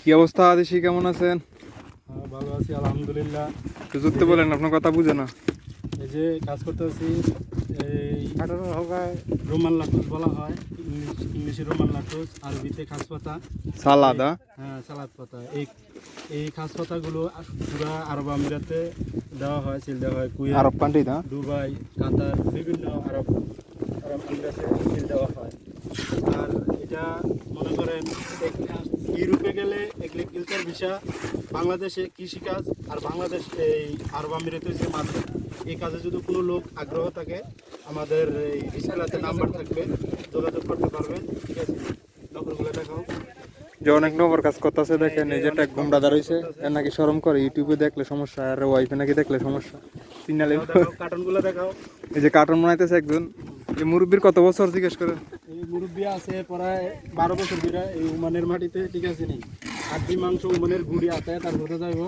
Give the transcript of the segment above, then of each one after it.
কি অবস্থা আদেশি, কেমন আছেন? ভালো আছি আলহামদুলিল্লাহ। যুক্তি বলেন, আপনার কথা বুঝে না। এই যে কাজ করতেছি, এই রোমান লাটুস বলা হয়, ইংলিশে রোমান লাটুস, আরবিতে খাস পাতা সালাদা। হ্যাঁ, সালাদ পাতা। এই খাস পাতাগুলো পুরা আরব আমিরাতে দেওয়া হয়, সেল দেওয়া হয়। কুয়েত, আরব কান্ট্রি না? দুবাই, কাতার, বিভিন্ন আরব আমিরাতে সেল দেওয়া হয়। আর এটা মনে করেন ইউরোপে গেলে এগ্রিকালচার ভিসা, বাংলাদেশে কৃষিকাজ, আর বাংলাদেশ এই আরব আমিরাতে হচ্ছে মার্কেট। এই কাজে যদি কোনো লোক আগ্রহ থাকে, আমাদের এই রিসালাতে নাম্বার থাকবে, যোগাযোগ করতে পারবেন। ঠিক আছে, নকলগুলো দেখাও। যে অনেক নম্বর কাজ করতেছে, দেখেন এই যেটা ঘুমটা দাঁড়াইছে, এর নাকি শরম করে, ইউটিউবে দেখলে সমস্যা, আর ওয়াইফে নাকি দেখলে সমস্যা। সিগনালে কার্টুনগুলো দেখাও। এই যে কার্টুন বানাইতেছে একজন। এই মুরব্বীর কত বছর জিজ্ঞেস করেন? এই মুরব্বী আছে প্রায় 12 বছর ধরে এই উমানের মাটিতে। ঠিক আছে, নেই হাড্ডি মাংস উমানের গুড়ি আছে, তার কথা যাইব।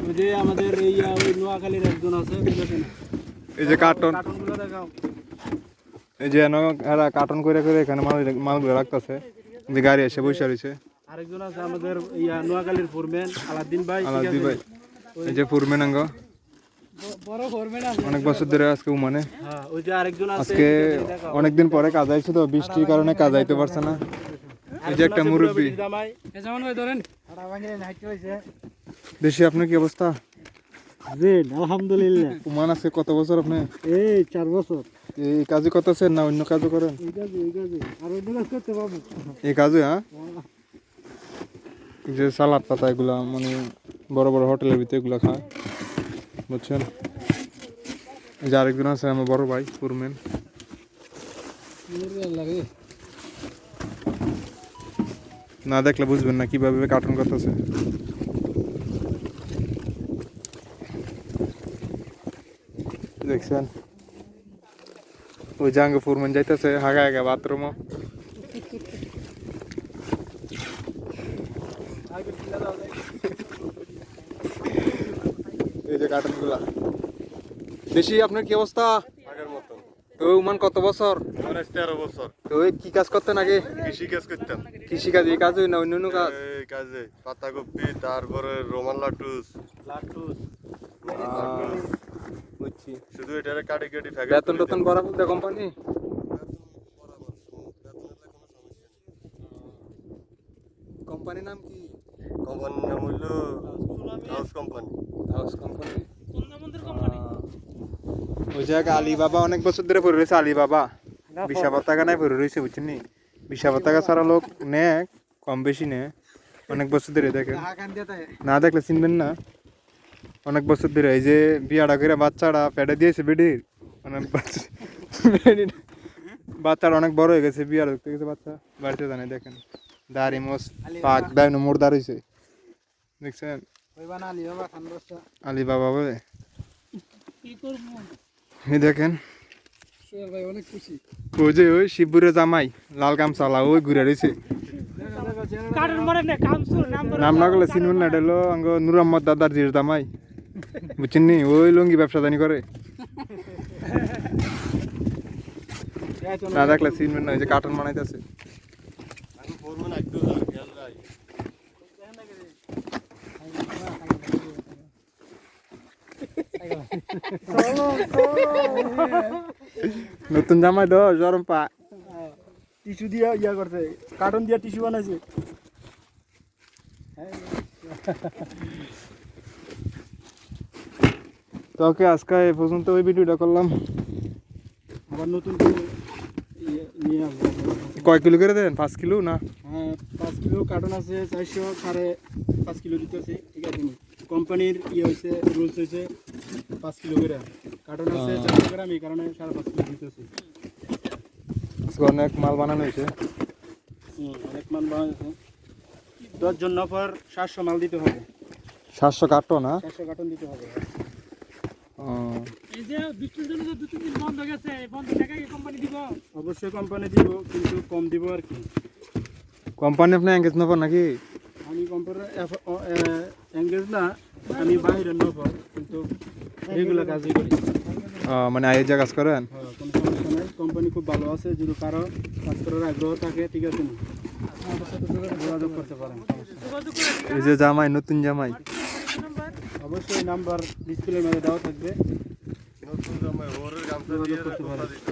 ওই যে আমাদের এই ওই নোয়াখালীর একজন আছে, ঠিক আছে না? এই যে কার্টুনগুলো দেখাও। এই যে এরা কার্টুন করে করে এখানে মালগুলো রাখতেছে, যে গাড়ি এসে বসে রয়েছে। আরেকজন আছে আমাদের নোয়াখালীর ফোরম্যান আলাদ্দিন ভাই। আলাদি ভাই, এই যে ফোরম্যান আঙ্গ, বড় ফোরম্যান অনেক বছর ধরে আজকে উমানে। হ্যাঁ, ওই যে আরেকজন আছে, আজকে অনেকদিন পরে কাজ আইছে, তো বৃষ্টির কারণে কাজ আইতে পারছে না। এই যে একটা মুরব্বী। দেশি, আপনার কি অবস্থা? আলহামদুলিল্লাহ। উমান আছে কত বছর আপনি? এই 4 বছর। এই কাজে করতেছেন না অন্য কাজও করেন? এই কাজে আর অন্য কাজ করতে পারবো। এই কাজে, হ্যাঁ। যে সালাদ পাতা এগুলা, মানে বড় বড় হোটেলের ভিতরে এগুলা খায়, বুঝছেন? এই যে আরেকজন আছে আমার বড় ভাই ফুরমেন। না দেখলে বুঝবেন না কিভাবে কার্টুন করতেছে। দেখছেন, ওই জাঙ্গ ফুরমেন যাইতেছে হাগা হাগা বাথরুমও। এই যে কার্টুন গুলা। বেশি, আপনার কি অবস্থা? আগের মতন। তো উমান কত বছর? 13 বছর। তো ওই কি কাজ করতেন আগে? কৃষি কাজ করতাম। কৃষি কাজ, এই কাজই না অন্য কাজ? এই কাজে পাতাকপি, তারপরে রোমান লাটুস। বুঝছি। শুধু এটারে কাটি কাটি ফেলে। বেতন টেতন বড় বলতে কোম্পানি? কোম্পানির নাম কি? কোম্পানির নাম হইলো হাউস কোম্পানি। House company. ওই জায়গা আলিবাবা অনেক বছর ধরে পড়ে রয়েছে। আলিবাবা বিশা পতাকা নাই পড়ে রয়েছে, বুঝছেন নি? বিশা পতাকা ছাড়া লোক নেয়, কম বেশি নেয় অনেক বছর ধরে। দেখেন, না দেখলে চিনবেন না। অনেক বছর ধরে এই যে বিয়াটা করে বাচ্চাটা পেটে দিয়েছে বেডির, মানে বাচ্চাটা অনেক বড় হয়ে গেছে, বিয়ার দেখতে গেছে বাচ্চা, বাড়িতে জানে। দেখেন দাড়ি মোস পাক দায় মোর দাঁড়িয়েছে, দেখছেন? আলিবাবা বলে। দেখেন ওই যে ওই শিবপুরের জামাই লাল গামছালা ওই ঘুরে রয়েছে। নাম না করলে চিনবেন না, এটা হলো আঙ্গ নুর আহমদ দাদার জির জামাই, বুঝছেন নি? ওই লুঙ্গি ব্যবসা জানি করে, না দেখলে চিনবেন না। ওই যে কার্টুন বানাইতেছে। নতুন জামাই তো গরম পা টিস্যু দিয়া ইয়া করছে, কার্টুন দিয়া টিস্যু বানাইছে। তো ওকে, আজকে এই পর্যন্ত ওই ভিডিওটা করলাম। আবার নতুন করে নিয়ে আসবো। কয় কিলো করে দেন? 5 কিলো না? হ্যাঁ, 5 কিলো কার্টুন আছে, 400 5.5 কিলো দিতেছে। ঠিক আছে, কোম্পানির ইয়ে হয়েছে, রুলস হয়েছে 5 কিলো করে কার্টুন আছে, 400 গ্রাম, এই কারণে 5.5 কিলো দিতেছে। অনেক মাল বানানো হয়েছে। অনেক মাল বানাইছে। 10 জন নফর 700 মাল দিতে হবে। 700 কার্টন? না 700 কার্টন দিতে হবে। এই যে বৃষ্টির জন্য যে 2-3 দিন বন্ধ গেছে, বন্ধ টাকা কি কোম্পানি দিব? অবশ্যই কোম্পানি দিব, কিন্তু কম দিব আর কি। কোম্পানি আপনি এঙ্গেজ নফর নাকি? আমি কোম্পানি এঙ্গেজ না, আমি বাইরের নফর, কিন্তু রেগুলার কাজই করি। মানে এই জায়গা কাজ করেন? হ্যাঁ, কোনো সমস্যা নাই। কোম্পানি খুব ভালো আছে, যদি কারো কাজ করার আগ্রহ থাকে ঠিক আছে না, আমাদের সাথে যোগাযোগ করতে পারেন, সমস্যা নেই। যোগাযোগ করে এই যে জামাই, নতুন জামাই। নাম্বার অবশ্যই নাম্বার ডিসপ্লের মধ্যে দেওয়া থাকবে, নতুন জামাই ওরের গামছা দিয়ে যোগাযোগ করতে পারেন। দিত